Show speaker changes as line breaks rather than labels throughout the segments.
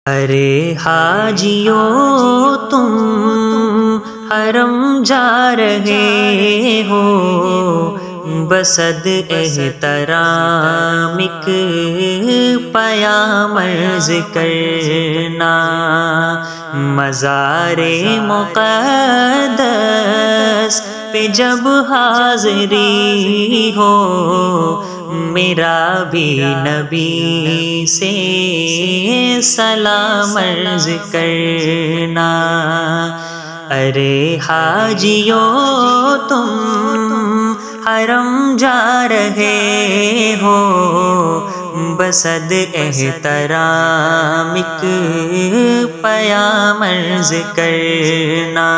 ارے حاجیو تم حرم جا رہے ہو، بصد احترام ایک پیام عرض کرنا، مزار مقدس پہ جب حاضری ہو، میرا بھی نبی سے سلام عرض کرنا۔ ارے حاجیو تم حرم جا رہے ہو، بصد احترام ایک پیام عرض کرنا،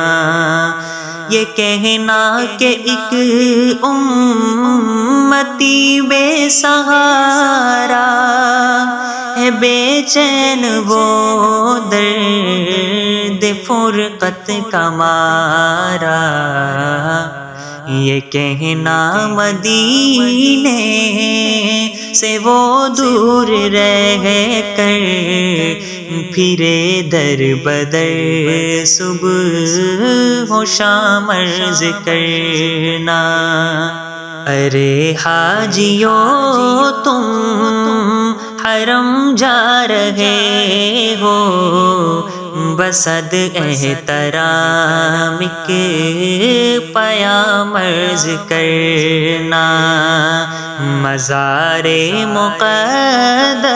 یہ کہنا کہ ایک امتی بے سہارا ہے، بے چین وہ درد فرقت کا مارا، یہ کہنا مدینے سے وہ دور رہ کر پھرے در بدر صبح و شام عرض کرنا۔ ارے حاجیو تم حرم جا رہے ہو، بصد احترام ایک پیام عرض کرنا، مزار مقدس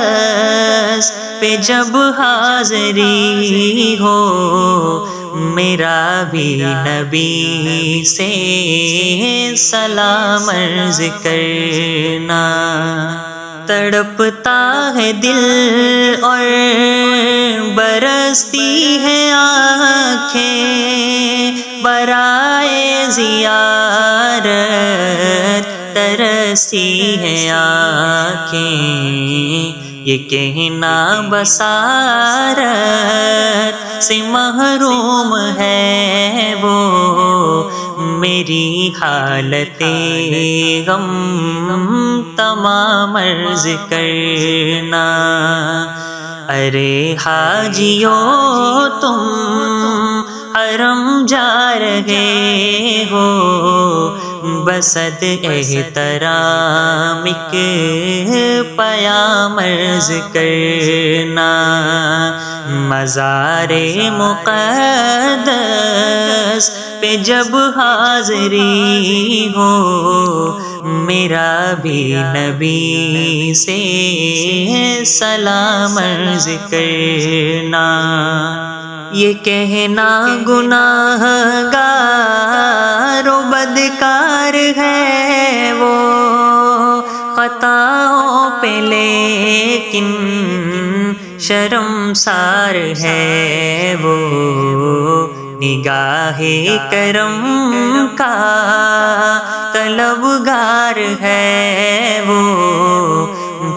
پہ جب حاضری ہو، میرا بھی نبی سے سلام عرض کرنا۔ تڑپتا ہے دل اور برستی ہے آنکھیں، برائے زیارت ترسی ہے آنکھیں، یہ کہنا بصارت سے محروم ہے وہ، میری حالت غم تمام عرض کرنا۔ ارے حاجیو تم حرم جا رہے ہو، بصد احترام ایک پیام عرض کرنا، مزار مقدس پہ جب حاضری ہو، میرا بھی نبی سے سلام عرض کرنا۔ یہ کہنا گناہ گار و بدکار ہے وہ، خطاؤں پہ لیکن شرمسار ہے وہ، نگاہ کرم کا طلبگار ہے وہ،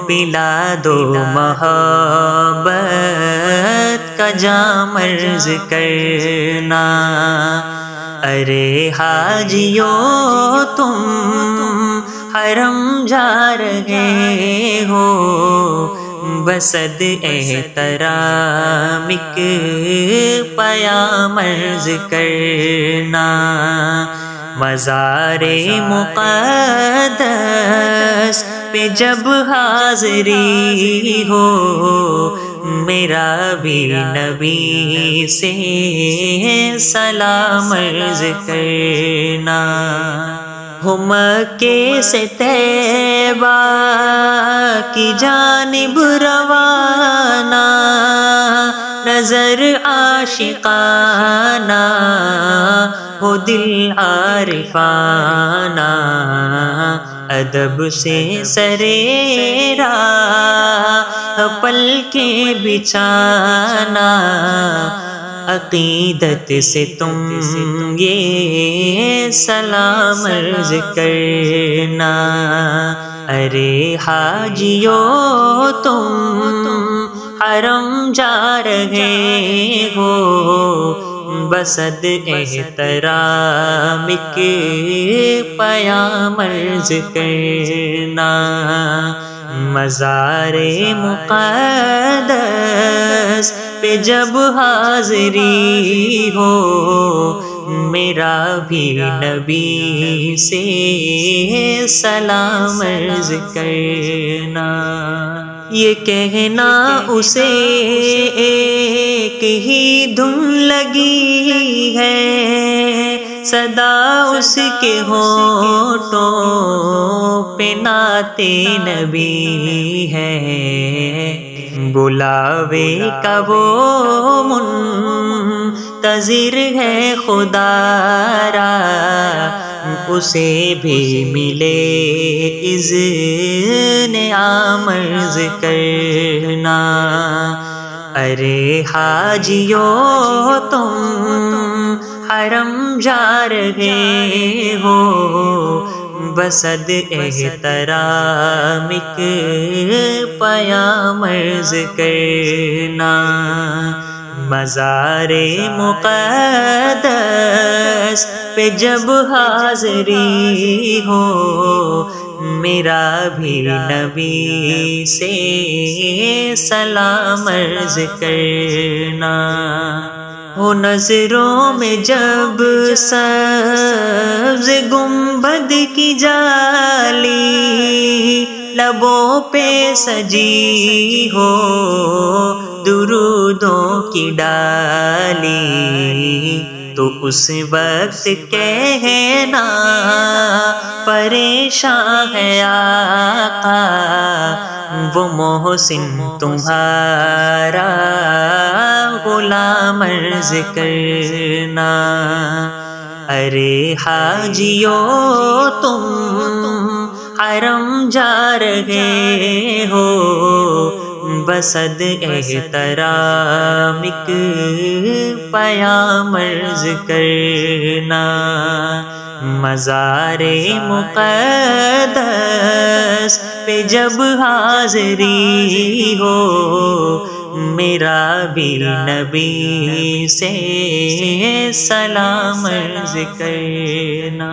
پلا دو محبت کا جام عرض کرنا۔ ارے حاجیو تم حرم جا رہے ہو، بصد احترام ایک پیام عرض کرنا، مزار مقدس پہ جب حاضری ہو، میرا بھی نبی سے سلام عرض کرنا۔ ہو مکے سے طیبہ کی جانب روانہ، نظر عاشقانہ ہو دل عارفانہ، ادب سے سرے راہ پل کے بچھانا، عقیدت سے تم یہ سلام عرض کرنا۔ ارے حاجیو تم حرم جا رہے ہو، بصد احترام ایک پیام عرض کرنا، مزار مقدس پہ جب حاضری ہو میرا بھی نبی سے سلام عرض کرنا۔ یہ کہنا اسے ایک ہی دھن لگی ہے، صدا اس کے ہونٹوں پہ نعت نبی ہے، بلاوے کا وہ منتظر ہے خدا را، اسے بھی ملے اذن عام عرض کرنا۔ ارے حاجیو تم حرم جا رہے ہو، بصد احترام ایک پیام عرض کرنا۔ مزار مقدس پہ جب حاضری ہو میرا بھی نبی سے سلام عرض کرنا۔ ہو نظروں میں جب سبز گنبد کی جالی، لبوں پہ سجی ہو درودوں کی ڈالی، تو اس وقت کہنا پریشان ہے آقا، وہ محسن تمہارا غلام عرض کرنا۔ ارے حاجیو تم حرم جا رہے ہو، بصد احترام ایک پیام عرض کرنا۔ مزار مقدس پہ جب حاضری ہو میرا بھی نبی سے سلام عرض کرنا۔